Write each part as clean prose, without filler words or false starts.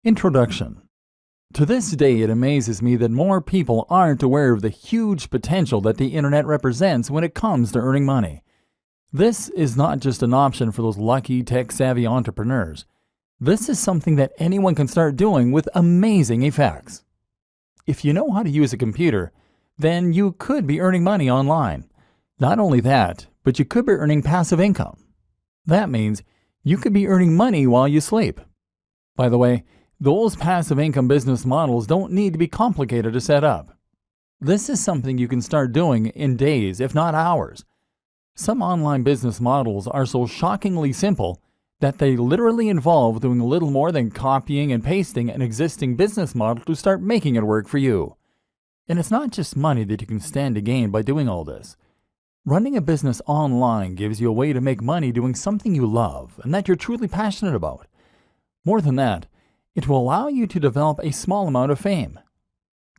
Introduction. To this day, it amazes me that more people aren't aware of the huge potential that the internet represents when it comes to earning money. This is not just an option for those lucky, tech-savvy entrepreneurs. This is something that anyone can start doing with amazing effects. If you know how to use a computer, then you could be earning money online. Not only that, but you could be earning passive income. That means you could be earning money while you sleep. By the way, those passive income business models don't need to be complicated to set up. This is something you can start doing in days, if not hours. Some online business models are so shockingly simple that they literally involve doing little more than copying and pasting an existing business model to start making it work for you. And it's not just money that you can stand to gain by doing all this. Running a business online gives you a way to make money doing something you love and that you're truly passionate about. More than that, it will allow you to develop a small amount of fame.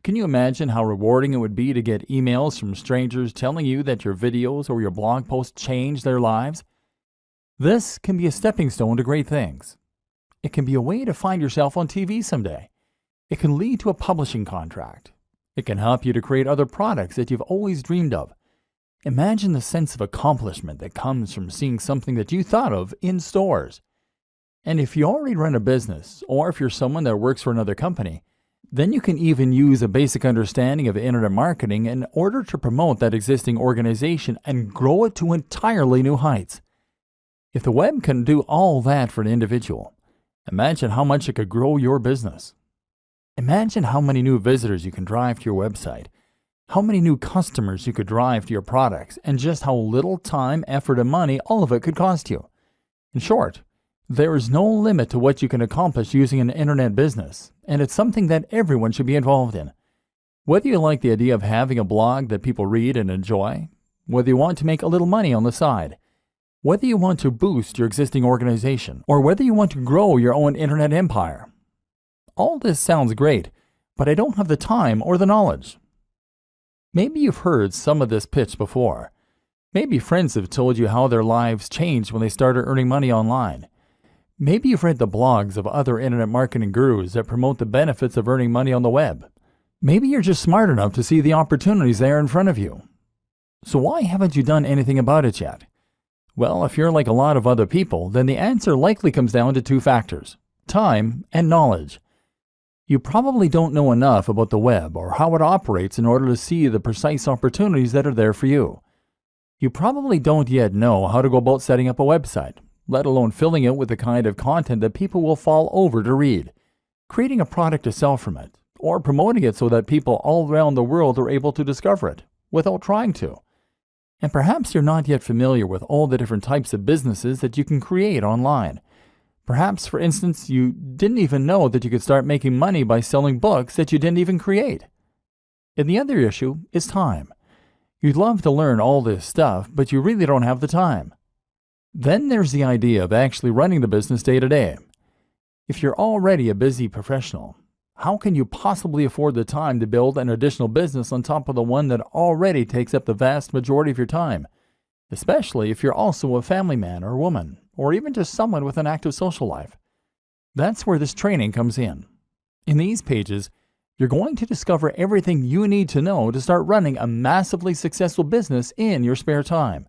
Can you imagine how rewarding it would be to get emails from strangers telling you that your videos or your blog posts changed their lives? This can be a stepping stone to great things. It can be a way to find yourself on TV someday. It can lead to a publishing contract. It can help you to create other products that you've always dreamed of. Imagine the sense of accomplishment that comes from seeing something that you thought of in stores. And if you already run a business, or if you're someone that works for another company, then you can even use a basic understanding of internet marketing in order to promote that existing organization and grow it to entirely new heights. If the web can do all that for an individual, imagine how much it could grow your business. Imagine how many new visitors you can drive to your website, how many new customers you could drive to your products, and just how little time, effort, and money all of it could cost you. In short, there is no limit to what you can accomplish using an internet business, and it's something that everyone should be involved in. Whether you like the idea of having a blog that people read and enjoy, whether you want to make a little money on the side, whether you want to boost your existing organization, or whether you want to grow your own internet empire. All this sounds great, but I don't have the time or the knowledge. Maybe you've heard some of this pitch before. Maybe friends have told you how their lives changed when they started earning money online. Maybe you've read the blogs of other internet marketing gurus that promote the benefits of earning money on the web. Maybe you're just smart enough to see the opportunities there in front of you. So why haven't you done anything about it yet? Well, if you're like a lot of other people, then the answer likely comes down to two factors: time and knowledge. You probably don't know enough about the web or how it operates in order to see the precise opportunities that are there for you. You probably don't yet know how to go about setting up a website, let alone filling it with the kind of content that people will fall over to read, creating a product to sell from it, or promoting it so that people all around the world are able to discover it without trying to. And perhaps you're not yet familiar with all the different types of businesses that you can create online. Perhaps, for instance, you didn't even know that you could start making money by selling books that you didn't even create. And the other issue is time. You'd love to learn all this stuff, but you really don't have the time. Then there's the idea of actually running the business day to day. If you're already a busy professional, how can you possibly afford the time to build an additional business on top of the one that already takes up the vast majority of your time? Especially if you're also a family man or woman, or even just someone with an active social life. That's where this training comes in. In these pages, you're going to discover everything you need to know to start running a massively successful business in your spare time.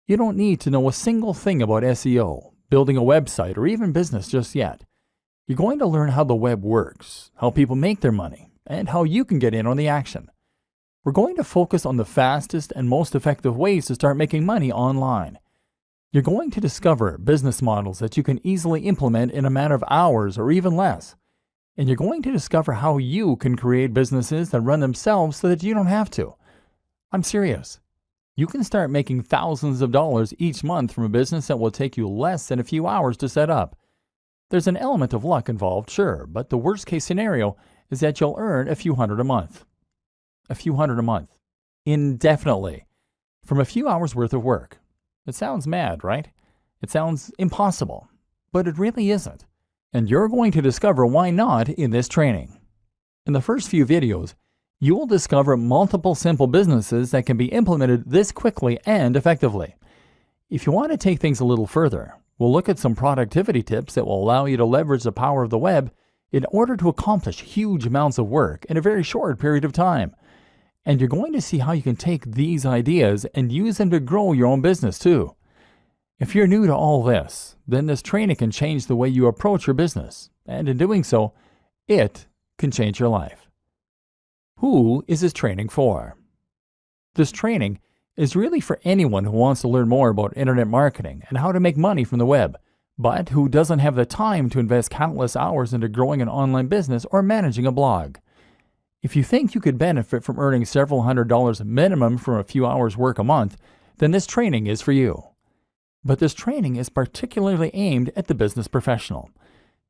You don't need to know a single thing about SEO, building a website, or even business just yet. You're going to learn how the web works, how people make their money, and how you can get in on the action. We're going to focus on the fastest and most effective ways to start making money online. You're going to discover business models that you can easily implement in a matter of hours or even less. And you're going to discover how you can create businesses that run themselves so that you don't have to. I'm serious. You can start making thousands of dollars each month from a business that will take you less than a few hours to set up. There's an element of luck involved, sure, but the worst case scenario is that you'll earn a few hundred a month. A few hundred a month. Indefinitely. From a few hours worth of work. It sounds mad, right? It sounds impossible. But it really isn't. And you're going to discover why not in this training. In the first few videos, you will discover multiple simple businesses that can be implemented this quickly and effectively. If you want to take things a little further, we'll look at some productivity tips that will allow you to leverage the power of the web in order to accomplish huge amounts of work in a very short period of time. And you're going to see how you can take these ideas and use them to grow your own business too. If you're new to all this, then this training can change the way you approach your business, and in doing so, it can change your life. Who is this training for? This training is really for anyone who wants to learn more about internet marketing and how to make money from the web, but who doesn't have the time to invest countless hours into growing an online business or managing a blog. If you think you could benefit from earning several $100s minimum from a few hours work a month, then this training is for you. But this training is particularly aimed at the business professional.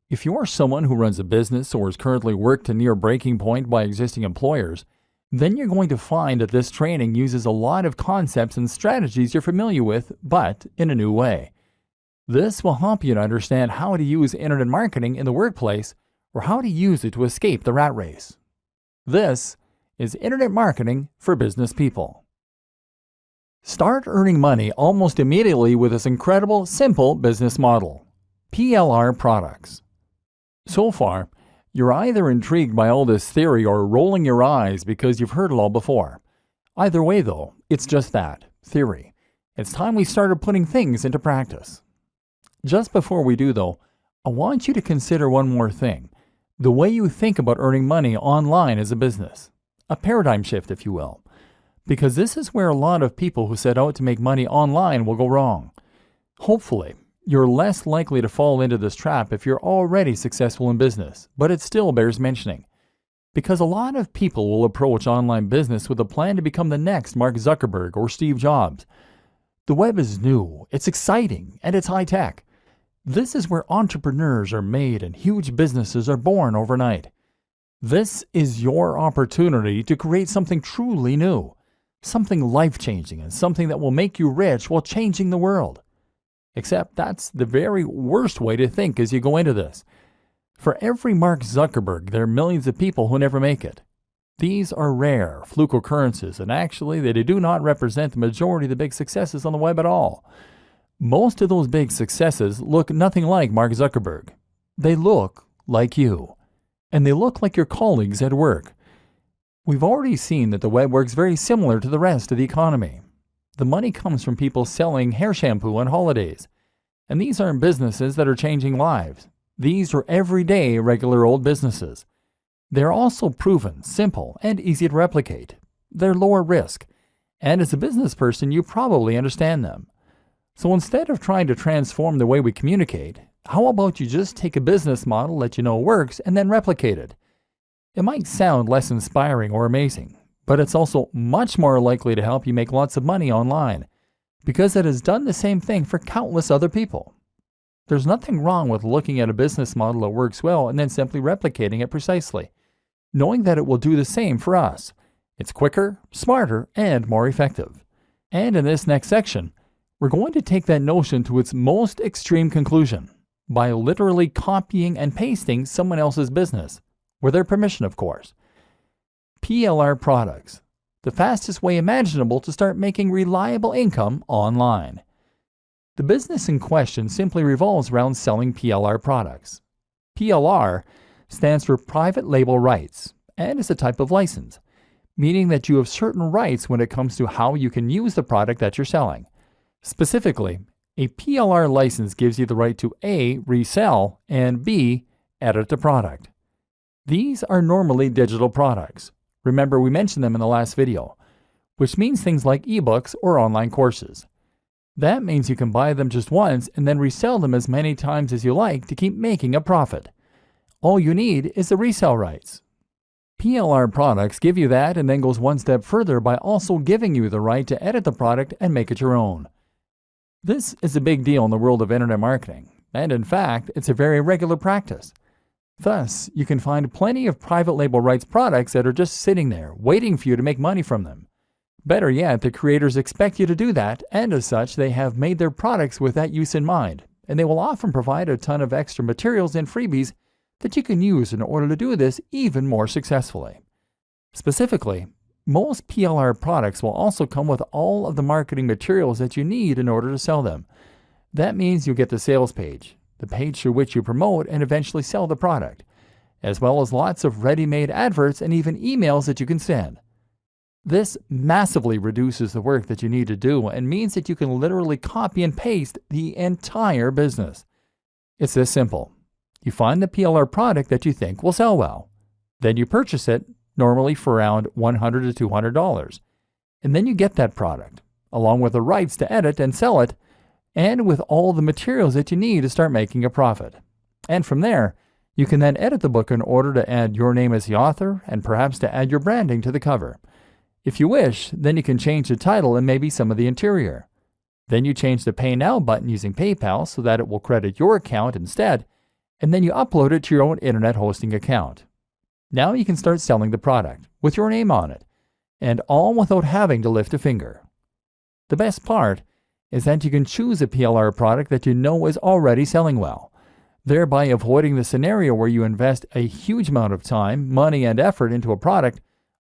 If you are someone who runs a business or is currently worked to near breaking point by existing employers, then you're going to find that this training uses a lot of concepts and strategies you're familiar with, but in a new way. This will help you to understand how to use internet marketing in the workplace or how to use it to escape the rat race. This is Internet Marketing for Business People. Start earning money almost immediately with this incredible, simple business model. PLR products. So far, you're either intrigued by all this theory or rolling your eyes because you've heard it all before. Either way though, it's just that, theory. It's time we started putting things into practice. Just before we do though, I want you to consider one more thing. The way you think about earning money online as a business. A paradigm shift, if you will. Because this is where a lot of people who set out to make money online will go wrong. Hopefully, you're less likely to fall into this trap if you're already successful in business, but it still bears mentioning. Because a lot of people will approach online business with a plan to become the next Mark Zuckerberg or Steve Jobs. The web is new, it's exciting, and it's high-tech. This is where entrepreneurs are made and huge businesses are born overnight. This is your opportunity to create something truly new. Something life-changing and something that will make you rich while changing the world. Except that's the very worst way to think as you go into this. For every Mark Zuckerberg, there are millions of people who never make it. These are rare, fluke occurrences, and actually they do not represent the majority of the big successes on the web at all. Most of those big successes look nothing like Mark Zuckerberg. They look like you. And they look like your colleagues at work. We've already seen that the web works very similar to the rest of the economy. The money comes from people selling hair shampoo on holidays. And these aren't businesses that are changing lives. These are everyday, regular old businesses. They're also proven, simple, and easy to replicate. They're lower risk. And as a business person, you probably understand them. So instead of trying to transform the way we communicate, how about you just take a business model that you know works and then replicate it? It might sound less inspiring or amazing, but it's also much more likely to help you make lots of money online because it has done the same thing for countless other people. There's nothing wrong with looking at a business model that works well and then simply replicating it precisely, knowing that it will do the same for us. It's quicker, smarter, and more effective. And in this next section, we're going to take that notion to its most extreme conclusion by literally copying and pasting someone else's business. With their permission, of course. PLR products, the fastest way imaginable to start making reliable income online. The business in question simply revolves around selling PLR products. PLR stands for Private Label Rights and is a type of license, meaning that you have certain rights when it comes to how you can use the product that you're selling. Specifically, a PLR license gives you the right to A. resell and B. edit the product. These are normally digital products. Remember, we mentioned them in the last video, which means things like ebooks or online courses. That means you can buy them just once and then resell them as many times as you like to keep making a profit. All you need is the resale rights. PLR products give you that and then goes one step further by also giving you the right to edit the product and make it your own. This is a big deal in the world of internet marketing, and in fact, it's a very regular practice. Thus, you can find plenty of private label rights products that are just sitting there, waiting for you to make money from them. Better yet, the creators expect you to do that, and as such, they have made their products with that use in mind, and they will often provide a ton of extra materials and freebies that you can use in order to do this even more successfully. Specifically, most PLR products will also come with all of the marketing materials that you need in order to sell them. That means you'll get the sales page, the page through which you promote and eventually sell the product. as well as lots of ready-made adverts and even emails that you can send. This massively reduces the work that you need to do and means that you can literally copy and paste the entire business. It's this simple. You find the PLR product that you think will sell well. Then you purchase it, normally for around $100 to $200. And then you get that product, along with the rights to edit and sell it, and with all the materials that you need to start making a profit. And from there, you can then edit the book in order to add your name as the author and perhaps to add your branding to the cover. If you wish, then you can change the title and maybe some of the interior. Then you change the Pay Now button using PayPal so that it will credit your account instead, and then you upload it to your own internet hosting account. Now you can start selling the product with your name on it, and all without having to lift a finger. The best part is that you can choose a PLR product that you know is already selling well, thereby avoiding the scenario where you invest a huge amount of time, money, and effort into a product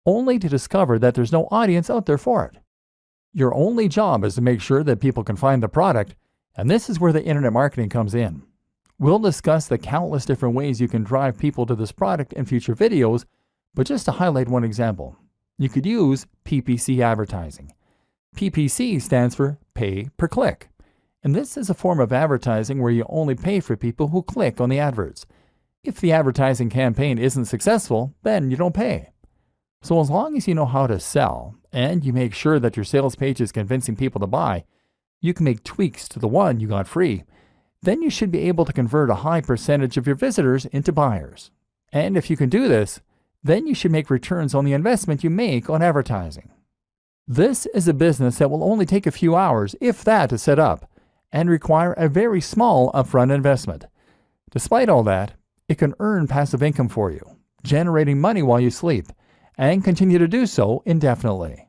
only to discover that there's no audience out there for it. Your only job is to make sure that people can find the product, and this is where the internet marketing comes in. We'll discuss the countless different ways you can drive people to this product in future videos, but just to highlight one example, you could use PPC advertising. PPC stands for pay per click, and this is a form of advertising where you only pay for people who click on the adverts. If the advertising campaign isn't successful, then you don't pay. So as long as you know how to sell, and you make sure that your sales page is convincing people to buy, you can make tweaks to the one you got free. Then you should be able to convert a high percentage of your visitors into buyers. And if you can do this, then you should make returns on the investment you make on advertising. This is a business that will only take a few hours, if that, to set up, and require a very small upfront investment. Despite all that, it can earn passive income for you, generating money while you sleep, and continue to do so indefinitely.